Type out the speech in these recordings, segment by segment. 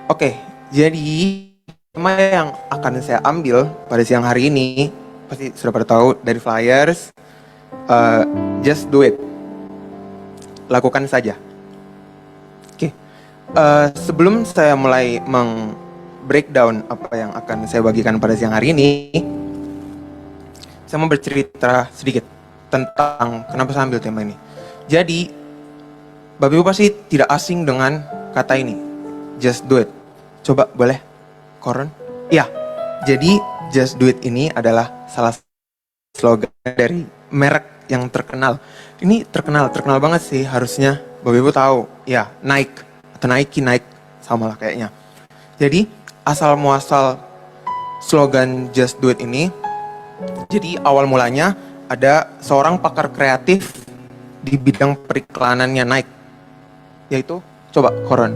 Oke, jadi tema yang akan saya ambil pada siang hari ini pasti sudah pada tahu dari flyers. eh, just do it, lakukan saja. Oke, sebelum saya mulai breakdown apa yang akan saya bagikan pada siang hari ini, saya mau bercerita sedikit tentang kenapa saya ambil tema ini. Jadi, Bapak Ibu pasti tidak asing dengan kata ini, just do it. Coba boleh, Koron? Ya, jadi just do it ini adalah salah slogan dari merek yang terkenal. Ini terkenal banget sih harusnya Bapak Ibu tahu. Ya, Nike atau Nike sama lah kayaknya. Jadi asal muasal slogan just do it ini, jadi awal mulanya ada seorang pakar kreatif di bidang periklanannya Nike, yaitu coba Koron.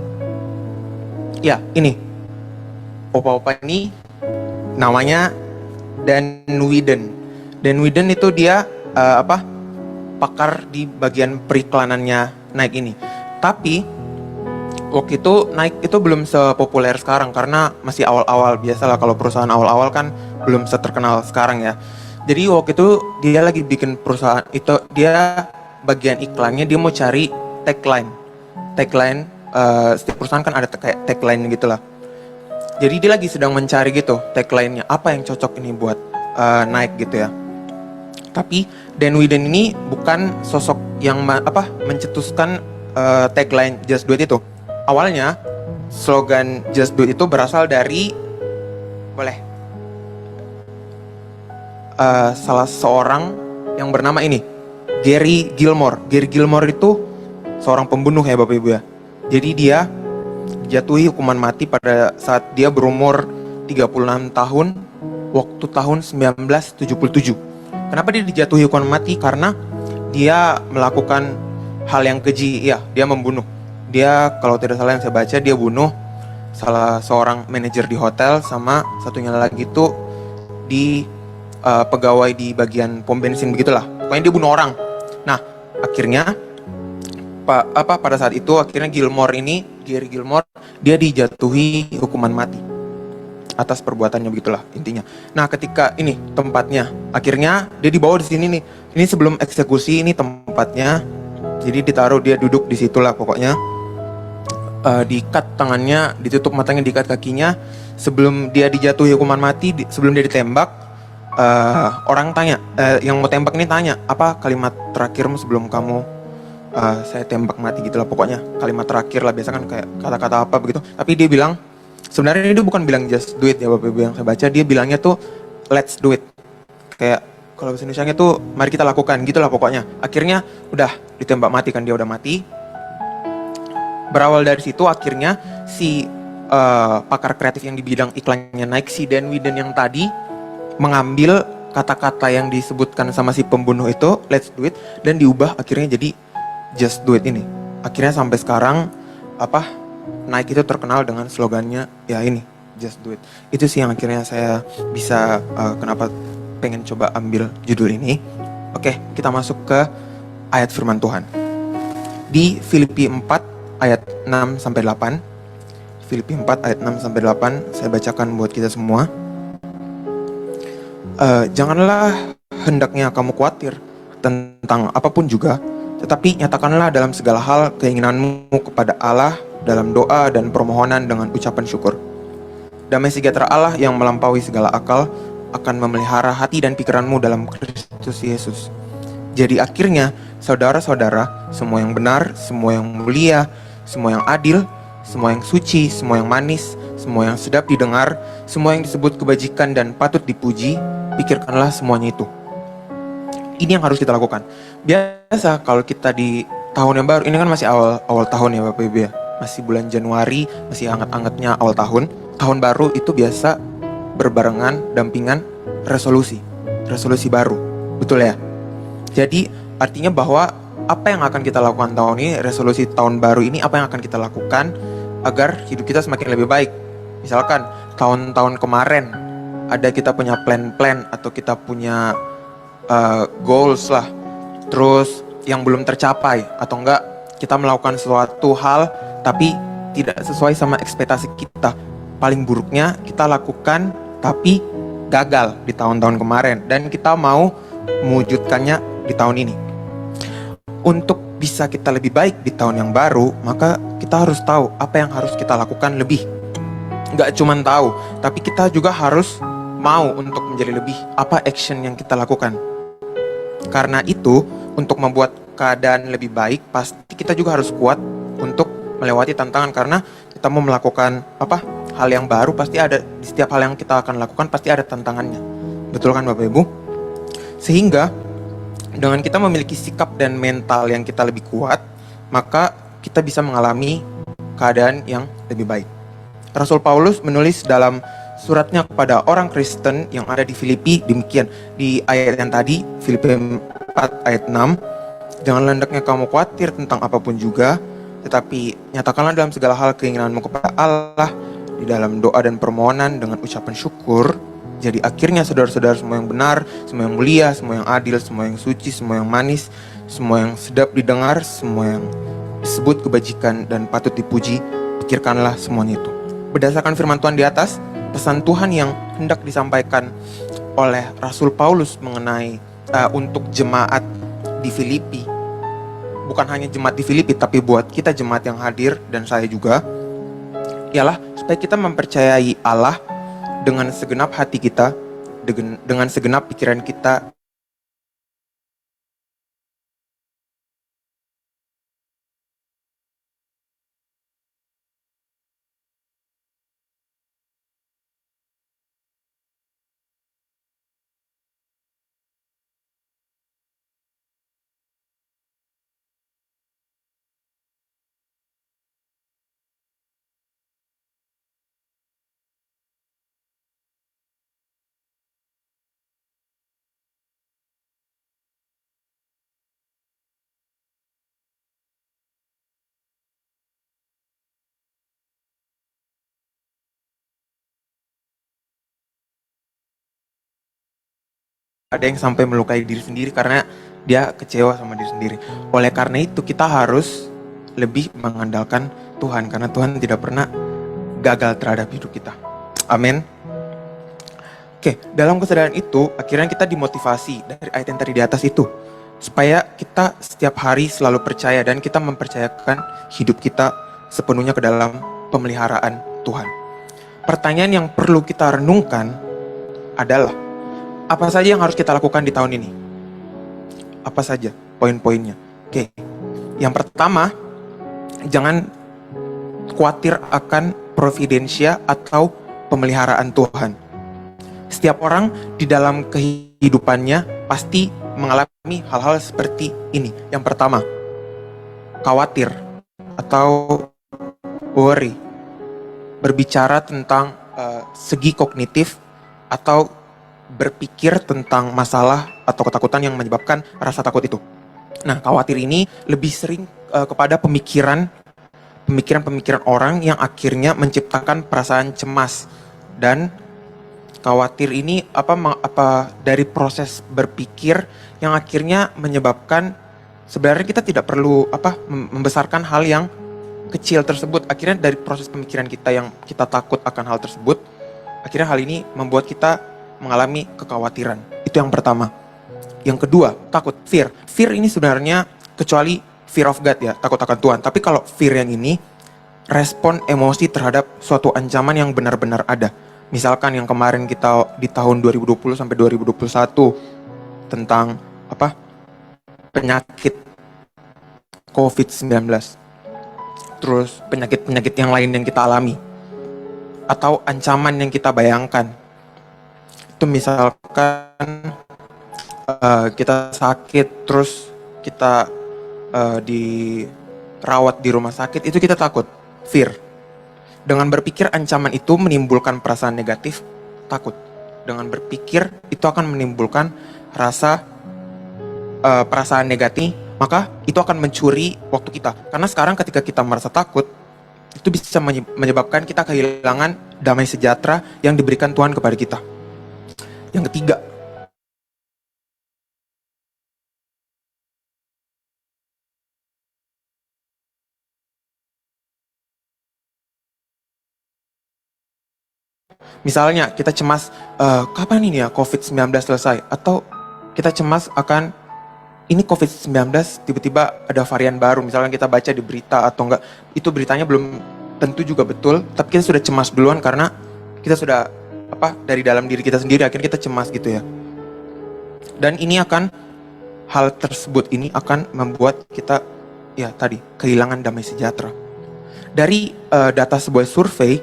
Ya, ini opa-opa ini namanya Dan Widen. Dan Widen itu dia pakar di bagian periklanannya Nike ini. Tapi waktu itu Nike itu belum sepopuler sekarang karena masih awal-awal. Biasalah kalau perusahaan awal-awal kan belum seterkenal sekarang ya. Jadi waktu itu dia lagi bikin perusahaan itu, dia bagian iklannya dia mau cari tagline. Setiap perusahaan kan ada kayak tagline gitulah. Jadi dia lagi sedang mencari gitu tagline-nya, apa yang cocok ini buat Nike gitu ya. Tapi Dan Widen ini bukan sosok yang mencetuskan tagline Just Do It itu. Awalnya slogan Just Do It itu berasal dari salah seorang yang bernama ini, Gary Gilmore. Gary Gilmore itu seorang pembunuh ya Bapak Ibu ya. Jadi dia dijatuhi hukuman mati pada saat dia berumur 36 tahun waktu tahun 1977. Kenapa dia dijatuhi hukuman mati? Karena dia melakukan hal yang keji, ya, dia membunuh. Dia kalau tidak salah yang saya baca dia bunuh salah seorang manajer di hotel sama satunya lagi itu di pegawai di bagian pom bensin begitulah. Pokoknya dia bunuh orang. Nah, akhirnya pada saat itu akhirnya Gary Gilmore dia dijatuhi hukuman mati atas perbuatannya begitulah intinya. Nah, ketika ini tempatnya, akhirnya dia dibawa di sini nih. Ini sebelum eksekusi, ini tempatnya. Jadi ditaruh, dia duduk di situlah pokoknya. Diikat tangannya, ditutup matanya, diikat kakinya. Sebelum dia dijatuhi hukuman mati, sebelum dia ditembak, orang tanya, yang mau tembak ini tanya, apa kalimat terakhirmu sebelum kamu saya tembak mati gitulah pokoknya, kalimat terakhir lah, biasa kan kayak kata-kata apa begitu. Tapi dia bilang, sebenarnya dia bukan bilang just do it ya Bapak Ibu yang saya baca, dia bilangnya tuh let's do it. Kayak kalau bahasa Indonesianya tuh mari kita lakukan gitulah pokoknya. Akhirnya udah ditembak mati kan, dia udah mati. Berawal dari situ akhirnya si pakar kreatif yang di bidang iklannya Nike, si Dan Widen yang tadi, mengambil kata-kata yang disebutkan sama si pembunuh itu, let's do it, dan diubah akhirnya jadi just do it ini. Akhirnya sampai sekarang Nike itu terkenal dengan slogannya ya ini, just do it. Itu sih yang akhirnya saya bisa kenapa pengen coba ambil judul ini. Oke, kita masuk ke ayat firman Tuhan. Di Filipi 4 ayat 6 sampai 8. Filipi 4 ayat 6 sampai 8 saya bacakan buat kita semua. Janganlah hendaknya kamu khawatir tentang apapun juga, tetapi nyatakanlah dalam segala hal keinginanmu kepada Allah dalam doa dan permohonan dengan ucapan syukur. Damai sejahtera Allah yang melampaui segala akal akan memelihara hati dan pikiranmu dalam Kristus Yesus. Jadi akhirnya, saudara-saudara, semua yang benar, semua yang mulia, semua yang adil, semua yang suci, semua yang manis, semua yang sedap didengar, semua yang disebut kebajikan dan patut dipuji, pikirkanlah semuanya itu. Ini yang harus kita lakukan. Biasa kalau kita di tahun yang baru, ini kan masih awal tahun ya Bapak Ibu ya. Masih bulan Januari, masih hangat-hangatnya awal tahun. Tahun baru itu biasa berbarengan, dampingan resolusi baru. Betul ya? Jadi artinya bahwa apa yang akan kita lakukan tahun ini, resolusi tahun baru ini, apa yang akan kita lakukan agar hidup kita semakin lebih baik. Misalkan tahun-tahun kemarin ada kita punya plan-plan atau kita punya goals lah, terus yang belum tercapai, atau enggak kita melakukan suatu hal tapi tidak sesuai sama ekspektasi kita. Paling buruknya kita lakukan tapi gagal di tahun-tahun kemarin dan kita mau mewujudkannya di tahun ini. Untuk bisa kita lebih baik di tahun yang baru, maka kita harus tahu apa yang harus kita lakukan lebih. Nggak cuma tahu, tapi kita juga harus mau untuk menjadi lebih. Apa action yang kita lakukan? Karena itu, untuk membuat keadaan lebih baik, pasti kita juga harus kuat untuk melewati tantangan. Karena kita mau melakukan hal yang baru, pasti ada di setiap hal yang kita akan lakukan pasti ada tantangannya. Betul kan Bapak Ibu? Sehingga dengan kita memiliki sikap dan mental yang kita lebih kuat, maka kita bisa mengalami keadaan yang lebih baik. Rasul Paulus menulis dalam suratnya kepada orang Kristen yang ada di Filipi demikian. Di ayat yang tadi, Filipi 4 ayat 6, janganlah hendaknya kamu khawatir tentang apapun juga, tetapi nyatakanlah dalam segala hal keinginanmu kepada Allah di dalam doa dan permohonan dengan ucapan syukur. Jadi akhirnya saudara-saudara, semua yang benar, semua yang mulia, semua yang adil, semua yang suci, semua yang manis, semua yang sedap didengar, semua yang disebut kebajikan dan patut dipuji, pikirkanlah semuanya itu. Berdasarkan firman Tuhan di atas, pesan Tuhan yang hendak disampaikan oleh Rasul Paulus mengenai untuk jemaat di Filipi, bukan hanya jemaat di Filipi, tapi buat kita jemaat yang hadir dan saya juga, ialah supaya kita mempercayai Allah dengan segenap hati kita, dengan segenap pikiran kita. Ada yang sampai melukai diri sendiri karena dia kecewa sama diri sendiri. Oleh karena itu kita harus lebih mengandalkan Tuhan, karena Tuhan tidak pernah gagal terhadap hidup kita. Amin. Oke, dalam kesadaran itu akhirnya kita dimotivasi dari ayat yang tadi di atas itu, supaya kita setiap hari selalu percaya dan kita mempercayakan hidup kita sepenuhnya ke dalam pemeliharaan Tuhan. Pertanyaan yang perlu kita renungkan adalah, apa saja yang harus kita lakukan di tahun ini? Apa saja poin-poinnya? Oke, yang pertama, jangan khawatir akan providensia atau pemeliharaan Tuhan. Setiap orang di dalam kehidupannya pasti mengalami hal-hal seperti ini. Yang pertama, khawatir atau worry. Berbicara tentang segi kognitif atau berpikir tentang masalah atau ketakutan yang menyebabkan rasa takut itu. Nah, khawatir ini lebih sering kepada pemikiran orang yang akhirnya menciptakan perasaan cemas, dan khawatir ini dari proses berpikir yang akhirnya menyebabkan sebenarnya kita tidak perlu membesarkan hal yang kecil tersebut. Akhirnya dari proses pemikiran kita yang kita takut akan hal tersebut, akhirnya hal ini membuat kita mengalami kekhawatiran. Itu yang pertama. Yang kedua, takut, fear. Fear ini sebenarnya, kecuali fear of God ya, takut akan Tuhan. Tapi kalau fear yang ini, respon emosi terhadap suatu ancaman yang benar-benar ada. Misalkan yang kemarin kita di tahun 2020 sampai 2021 tentang penyakit COVID-19. Terus penyakit-penyakit yang lain yang kita alami. Atau ancaman yang kita bayangkan. Itu misalkan kita sakit, terus kita dirawat di rumah sakit, itu kita takut, fear. Dengan berpikir ancaman itu menimbulkan perasaan negatif, takut. Dengan berpikir itu akan menimbulkan perasaan negatif, maka itu akan mencuri waktu kita. Karena sekarang ketika kita merasa takut, itu bisa menyebabkan kita kehilangan damai sejahtera yang diberikan Tuhan kepada kita. Yang ketiga, Misalnya kita cemas, kapan ini ya COVID-19 selesai? Atau kita cemas akan ini COVID-19 tiba-tiba ada varian baru. Misalnya kita baca di berita atau enggak, itu beritanya belum tentu juga betul, tapi kita sudah cemas duluan karena kita sudah dari dalam diri kita sendiri akhirnya kita cemas gitu ya. Dan hal tersebut ini akan membuat kita ya tadi kehilangan damai sejahtera. Dari data sebuah survei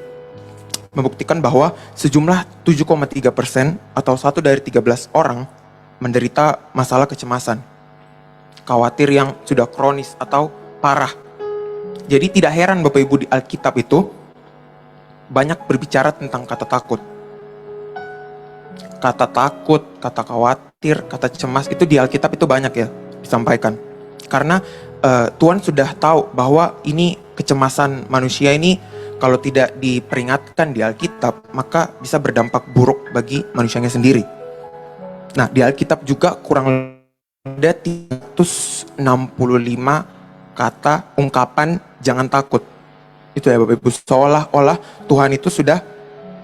membuktikan bahwa sejumlah 7,3% atau 1 dari 13 orang menderita masalah kecemasan, khawatir yang sudah kronis atau parah. Jadi tidak heran Bapak Ibu, di Alkitab itu banyak berbicara tentang kata takut. Kata takut, kata khawatir, kata cemas itu di Alkitab itu banyak ya disampaikan. Karena Tuhan sudah tahu bahwa ini kecemasan manusia ini kalau tidak diperingatkan di Alkitab maka bisa berdampak buruk bagi manusianya sendiri. Nah, di Alkitab juga kurang ada 365 kata ungkapan jangan takut. Itu ya Bapak Ibu, seolah-olah Tuhan itu sudah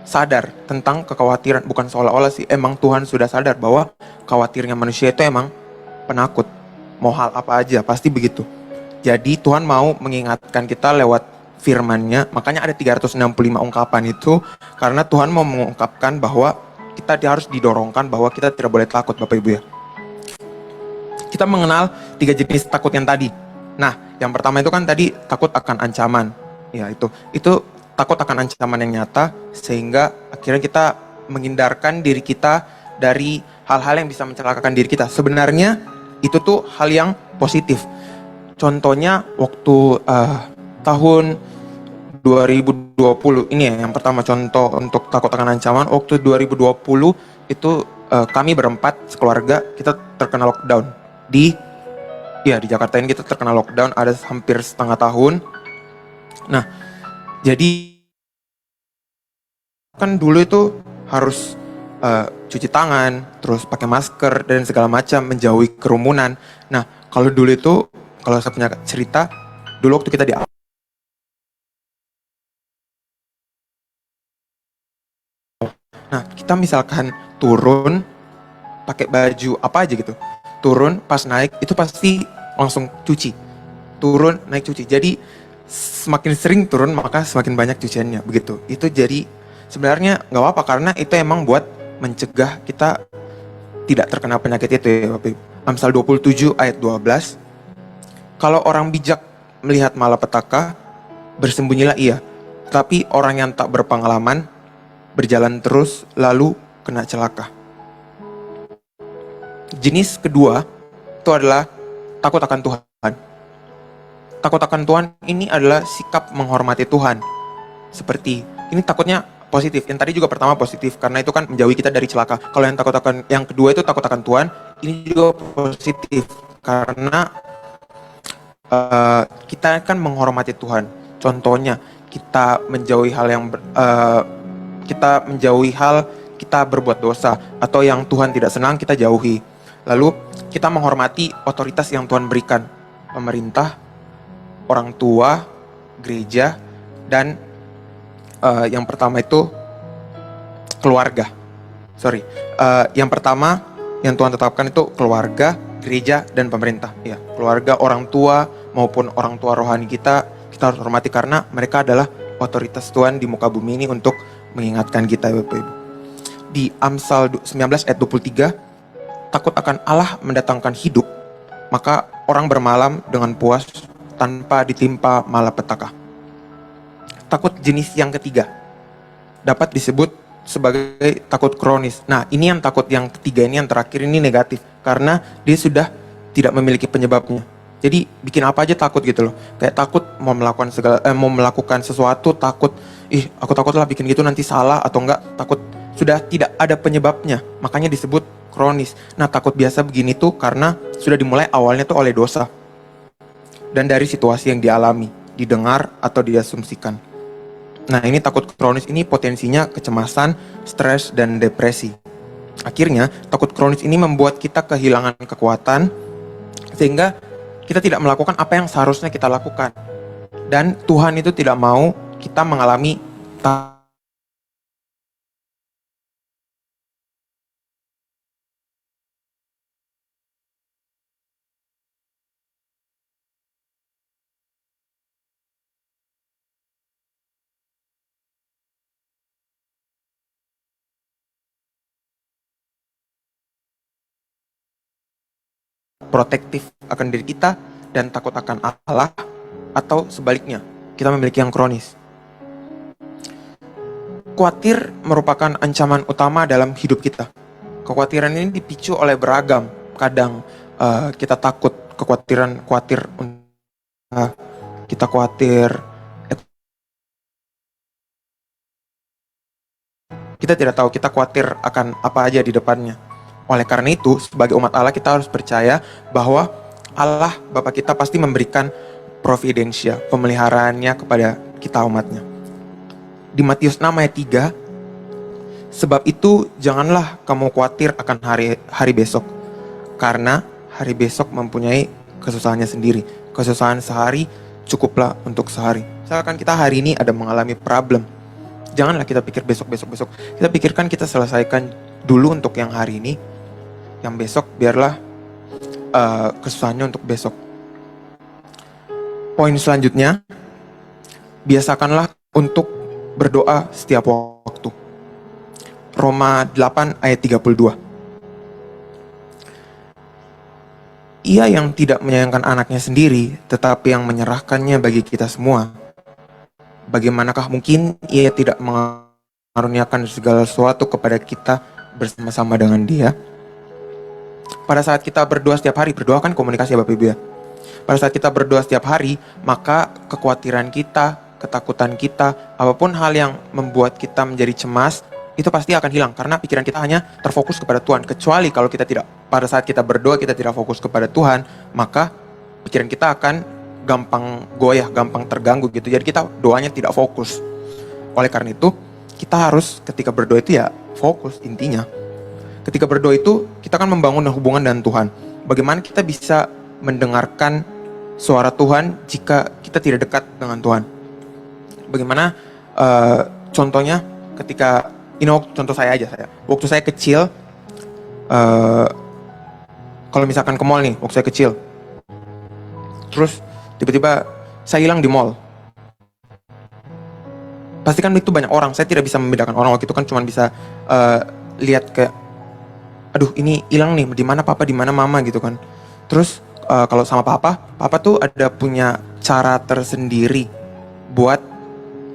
sadar tentang kekhawatiran, bukan seolah-olah sih, emang Tuhan sudah sadar bahwa khawatirnya manusia itu emang penakut. Mau hal apa aja pasti begitu. Jadi Tuhan mau mengingatkan kita lewat firman-Nya, makanya ada 365 ungkapan itu karena Tuhan mau mengungkapkan bahwa kita harus didorongkan bahwa kita tidak boleh takut Bapak Ibu ya. Kita mengenal 3 jenis takut yang tadi. Nah, yang pertama itu kan tadi takut akan ancaman. Ya, itu takut akan ancaman yang nyata sehingga akhirnya kita menghindarkan diri kita dari hal-hal yang bisa mencelakakan diri kita. Sebenarnya itu tuh hal yang positif. Contohnya waktu tahun 2020 ini ya, yang pertama contoh untuk takut akan ancaman. Waktu 2020 itu kami berempat sekeluarga kita terkena lockdown di Jakarta ini. Kita terkena lockdown ada hampir setengah tahun. Nah, jadi kan dulu itu harus cuci tangan, terus pakai masker dan segala macam, menjauhi kerumunan. Nah, kalau dulu itu, kalau saya punya cerita, dulu waktu kita kita misalkan turun pakai baju apa aja gitu, turun pas naik itu pasti langsung cuci, turun naik cuci. Jadi semakin sering turun maka semakin banyak cuciannya begitu. Itu jadi sebenarnya nggak apa-apa karena itu emang buat mencegah kita tidak terkena penyakit itu ya Bapak Ibu. Amsal 27 ayat 12, kalau orang bijak melihat malapetaka, bersembunyilah ia, tapi orang yang tak berpengalaman berjalan terus lalu kena celaka. Jenis kedua itu adalah takut akan Tuhan. Takut akan Tuhan ini adalah sikap menghormati Tuhan. Seperti ini takutnya positif. Yang tadi juga pertama positif karena itu kan menjauhi kita dari celaka. Kalau yang kedua itu takut akan Tuhan, ini juga positif karena kita kan menghormati Tuhan. Contohnya kita menjauhi hal kita berbuat dosa atau yang Tuhan tidak senang kita jauhi. Lalu kita menghormati otoritas yang Tuhan berikan, pemerintah, orang tua, gereja, dan yang pertama itu keluarga. Yang pertama yang Tuhan tetapkan itu keluarga, gereja, dan pemerintah. Ya, keluarga, orang tua maupun orang tua rohani kita harus hormati karena mereka adalah otoritas Tuhan di muka bumi ini untuk mengingatkan kita Bapak Ibu. Di Amsal 19 ayat 23, takut akan Allah mendatangkan hidup, maka orang bermalam dengan puas tanpa ditimpa malapetaka. Takut jenis yang ketiga dapat disebut sebagai takut kronis. Nah, ini yang takut yang ketiga ini, yang terakhir ini negatif karena dia sudah tidak memiliki penyebabnya. Jadi bikin apa aja takut gitu loh. Kayak takut mau melakukan sesuatu, takut aku takut lah bikin gitu nanti salah atau enggak, takut sudah tidak ada penyebabnya. Makanya disebut kronis. Nah, takut biasa begini tuh karena sudah dimulai awalnya tuh oleh dosa. Dan dari situasi yang dialami, didengar atau diasumsikan. Nah, ini takut kronis ini potensinya kecemasan, stres, dan depresi. Akhirnya, takut kronis ini membuat kita kehilangan kekuatan, sehingga kita tidak melakukan apa yang seharusnya kita lakukan. Dan Tuhan itu tidak mau kita mengalami protektif akan diri kita dan takut akan Allah, atau sebaliknya, kita memiliki yang kronis. Khawatir merupakan ancaman utama dalam hidup kita. Kekhawatiran ini dipicu oleh beragam. Kadang kita takut, kita khawatir, kita tidak tahu, kita khawatir akan apa aja di depannya. Oleh karena itu, sebagai umat Allah, kita harus percaya bahwa Allah Bapa kita pasti memberikan providensia, pemeliharaannya kepada kita umatnya. Di Matius 6 ayat 3, sebab itu janganlah kamu khawatir akan hari besok, karena hari besok mempunyai kesusahannya sendiri. Kesusahan sehari cukuplah untuk sehari. Misalkan kita hari ini ada mengalami problem, janganlah kita pikir besok. Kita pikirkan, kita selesaikan dulu untuk yang hari ini. Yang besok biarlah kesusahannya untuk besok. Poin selanjutnya, biasakanlah untuk berdoa setiap waktu. Roma 8 ayat 32. Ia yang tidak menyayangkan anaknya sendiri, tetapi yang menyerahkannya bagi kita semua, bagaimanakah mungkin ia tidak mengaruniakan segala sesuatu kepada kita bersama-sama dengan dia? Pada saat kita berdoa setiap hari, berdoa kan komunikasi ya Bapak Ibu ya. Pada saat kita berdoa setiap hari, maka kekhawatiran kita, ketakutan kita, apapun hal yang membuat kita menjadi cemas, itu pasti akan hilang. Karena pikiran kita hanya terfokus kepada Tuhan. Kecuali kalau kita tidak, pada saat kita berdoa kita tidak fokus kepada Tuhan, maka pikiran kita akan gampang goyah, gampang terganggu gitu. Jadi kita doanya tidak fokus. Oleh karena itu, kita harus ketika berdoa itu ya fokus intinya. Ketika berdoa itu, kita kan membangun hubungan dengan Tuhan. Bagaimana kita bisa mendengarkan suara Tuhan jika kita tidak dekat dengan Tuhan? Bagaimana contohnya ketika, ini contoh saya aja, waktu saya kecil, kalau misalkan ke mall nih, waktu saya kecil, terus tiba-tiba saya hilang di mall. Pasti kan itu banyak orang, saya tidak bisa membedakan orang. Waktu itu kan cuma bisa lihat kayak, aduh ini hilang nih, di mana papa, di mana mama gitu kan. Terus kalau sama papa tuh ada punya cara tersendiri buat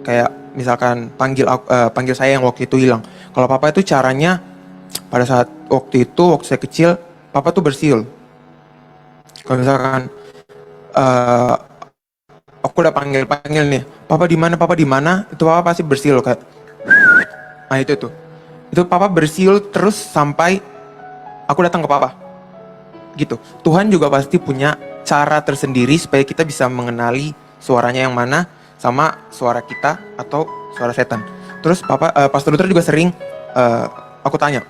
kayak misalkan panggil saya yang waktu itu hilang. Kalau papa itu caranya pada saat waktu saya kecil, papa tuh bersiul. Kalau misalkan aku udah panggil nih, papa di mana, itu papa pasti bersiul kayak, nah itu papa bersiul terus sampai aku datang ke papa. Gitu. Tuhan juga pasti punya cara tersendiri supaya kita bisa mengenali suaranya yang mana sama suara kita atau suara setan. Terus Pastor Luther juga sering aku tanya,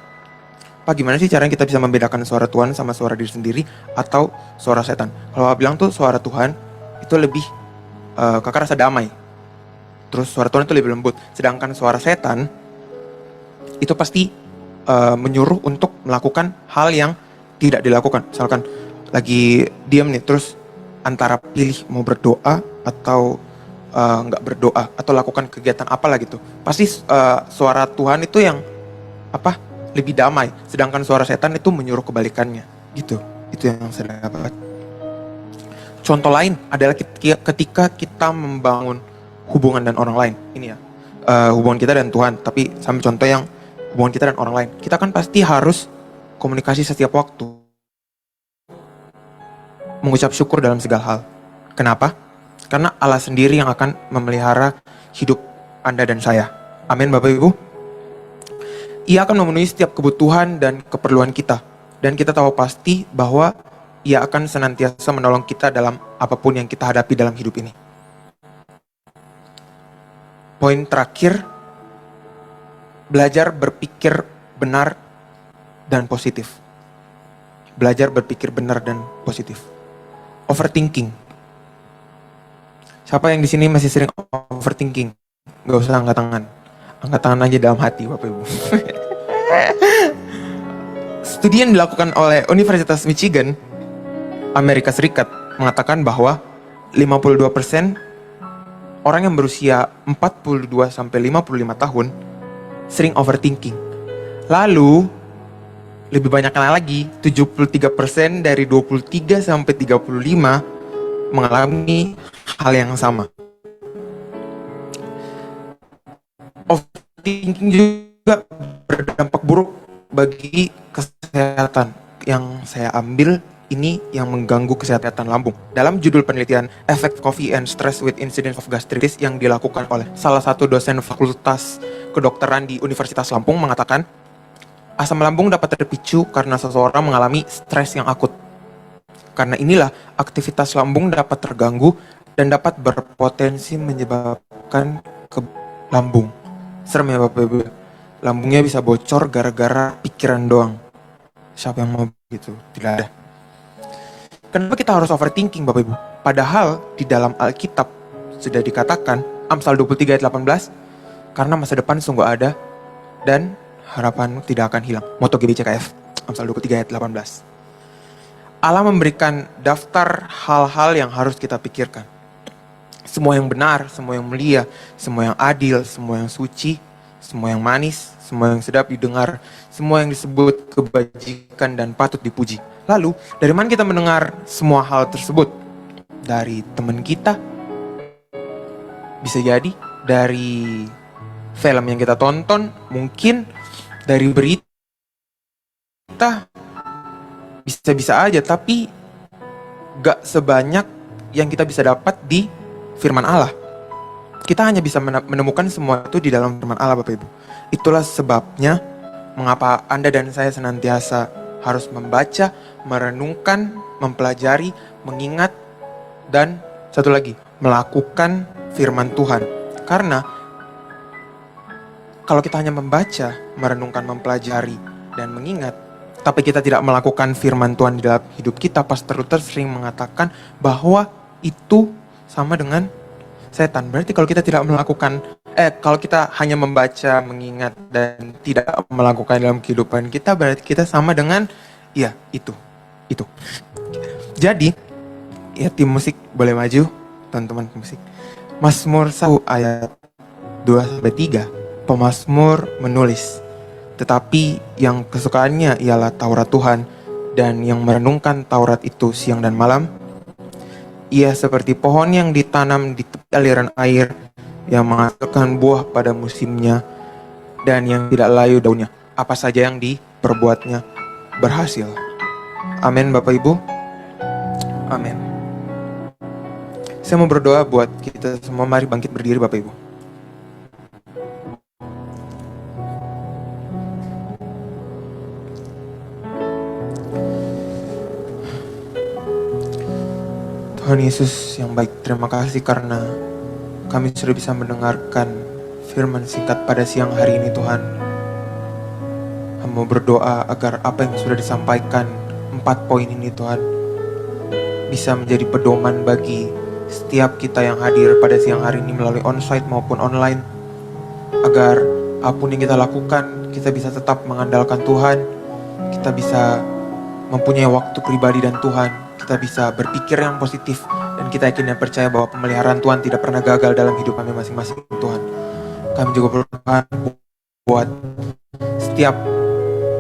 Pak gimana sih caranya kita bisa membedakan suara Tuhan sama suara diri sendiri atau suara setan? Kalau Pak bilang tuh suara Tuhan itu lebih kakak rasa damai. Terus suara Tuhan itu lebih lembut. Sedangkan suara setan itu pasti menyuruh untuk melakukan hal yang tidak dilakukan. Misalkan lagi diam nih, terus antara pilih mau berdoa atau nggak berdoa atau lakukan kegiatan apalah gitu. Pasti suara Tuhan itu yang lebih damai. Sedangkan suara setan itu menyuruh kebalikannya. Gitu. Itu yang saya dapat. Contoh lain adalah ketika kita membangun hubungan dan orang lain. Ini ya, hubungan kita dan Tuhan. Tapi sambil contoh yang hubungan kita dan orang lain. Kita kan pasti harus komunikasi setiap waktu. Mengucap syukur dalam segala hal. Kenapa? Karena Allah sendiri yang akan memelihara hidup Anda dan saya. Amin Bapak Ibu. Ia akan memenuhi setiap kebutuhan dan keperluan kita. Dan kita tahu pasti bahwa Ia akan senantiasa menolong kita dalam apapun yang kita hadapi dalam hidup ini. Poin terakhir, belajar berpikir benar dan positif. Belajar berpikir benar dan positif. Overthinking. Siapa yang di sini masih sering overthinking? Gak usah angkat tangan. Angkat tangan aja dalam hati Bapak Ibu. Studi yang dilakukan oleh Universitas Michigan, Amerika Serikat, mengatakan bahwa 52% orang yang berusia 42-55 tahun sering overthinking. Lalu lebih banyaknya lagi, 73% dari 23 sampai 35 mengalami hal yang sama. Overthinking juga berdampak buruk bagi kesehatan. Yang saya ambil ini yang mengganggu kesehatan lambung. Dalam judul penelitian Effect Coffee and Stress with Incidence of Gastritis yang dilakukan oleh salah satu dosen fakultas kedokteran di Universitas Lampung mengatakan, asam lambung dapat terpicu karena seseorang mengalami stres yang akut. Karena inilah aktivitas lambung dapat terganggu dan dapat berpotensi menyebabkan ke lambung. Serem ya Bapak Ibu. Lambungnya bisa bocor gara-gara pikiran doang. Siapa yang mau gitu? Tidak ada. Kenapa kita harus overthinking Bapak Ibu? Padahal di dalam Alkitab sudah dikatakan, Amsal 23 ayat 18, karena masa depan sungguh ada dan harapanmu tidak akan hilang. Moto GBCKF, Amsal 23 ayat 18. Allah memberikan daftar hal-hal yang harus kita pikirkan. Semua yang benar, semua yang mulia, semua yang adil, semua yang suci, semua yang manis, semua yang sedap didengar, semua yang disebut kebajikan dan patut dipuji. Lalu, dari mana kita mendengar semua hal tersebut? Dari teman kita, bisa jadi dari film yang kita tonton, mungkin dari berita, bisa-bisa aja, tapi gak sebanyak yang kita bisa dapat di firman Allah. Kita hanya bisa menemukan semua itu di dalam firman Allah Bapak Ibu. Itulah sebabnya mengapa Anda dan saya senantiasa harus membaca, merenungkan, mempelajari, mengingat, dan satu lagi, melakukan firman Tuhan. Karena kalau kita hanya membaca, merenungkan, mempelajari, dan mengingat, tapi kita tidak melakukan firman Tuhan di dalam hidup kita, Pastor Luther sering mengatakan bahwa itu sama dengan setan. Berarti kalau kita tidak melakukan, kalau kita hanya membaca, mengingat, dan tidak melakukan dalam kehidupan kita, berarti kita sama dengan, ya itu. Jadi, ya tim musik boleh maju, teman-teman musik. Mazmur 1 ayat 2-3, pemazmur menulis, tetapi yang kesukaannya ialah Taurat Tuhan, dan yang merenungkan Taurat itu siang dan malam. Ia seperti pohon yang ditanam di tepi aliran air, yang menghasilkan buah pada musimnya, dan yang tidak layu daunnya. Apa saja yang diperbuatnya berhasil. Amin Bapak Ibu. Amin. Saya mau berdoa buat kita semua. Mari bangkit berdiri Bapak Ibu. Tuhan Yesus yang baik, terima kasih karena kami sudah bisa mendengarkan firman singkat pada siang hari ini Tuhan. Hamba berdoa agar apa yang sudah disampaikan 4 poin ini Tuhan bisa menjadi pedoman bagi setiap kita yang hadir pada siang hari ini melalui onsite maupun online. Agar apapun yang kita lakukan, kita bisa tetap mengandalkan Tuhan. Kita bisa mempunyai waktu pribadi dan Tuhan. Kita bisa berpikir yang positif, dan kita yakin dan percaya bahwa pemeliharaan Tuhan tidak pernah gagal dalam hidup kami masing-masing Tuhan. Kami juga berdoa buat setiap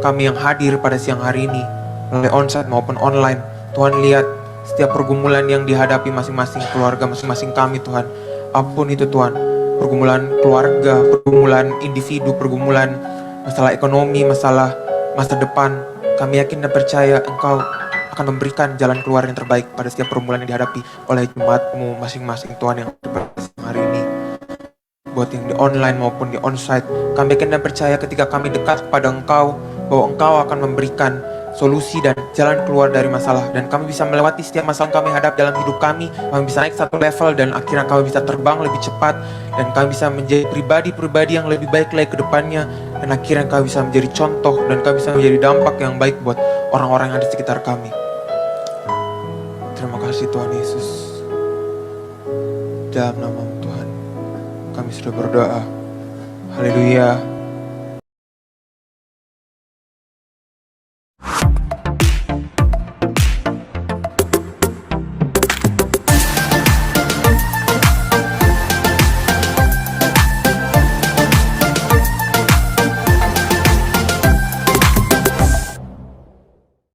kami yang hadir pada siang hari ini melalui onsite maupun online. Tuhan lihat setiap pergumulan yang dihadapi masing-masing keluarga, masing-masing kami Tuhan. Apapun itu Tuhan, pergumulan keluarga, pergumulan individu, pergumulan masalah ekonomi, masalah masa depan. Kami yakin dan percaya Engkau akan memberikan jalan keluar yang terbaik pada setiap pergumulan yang dihadapi oleh jemaat-Mu masing-masing Tuhan yang pada hari ini. Buat yang di online maupun di onsite, kami yakin dan percaya ketika kami dekat kepada Engkau, bahwa Engkau akan memberikan solusi dan jalan keluar dari masalah, dan kami bisa melewati setiap masalah yang kami hadap dalam hidup kami bisa naik satu level, dan akhirnya kami bisa terbang lebih cepat, dan kami bisa menjadi pribadi-pribadi yang lebih baik lagi ke depannya, dan akhirnya kami bisa menjadi contoh, dan kami bisa menjadi dampak yang baik buat orang-orang yang ada di sekitar kami. Terima kasih Tuhan Yesus. Dalam nama Tuhan kami sudah berdoa. Haleluya.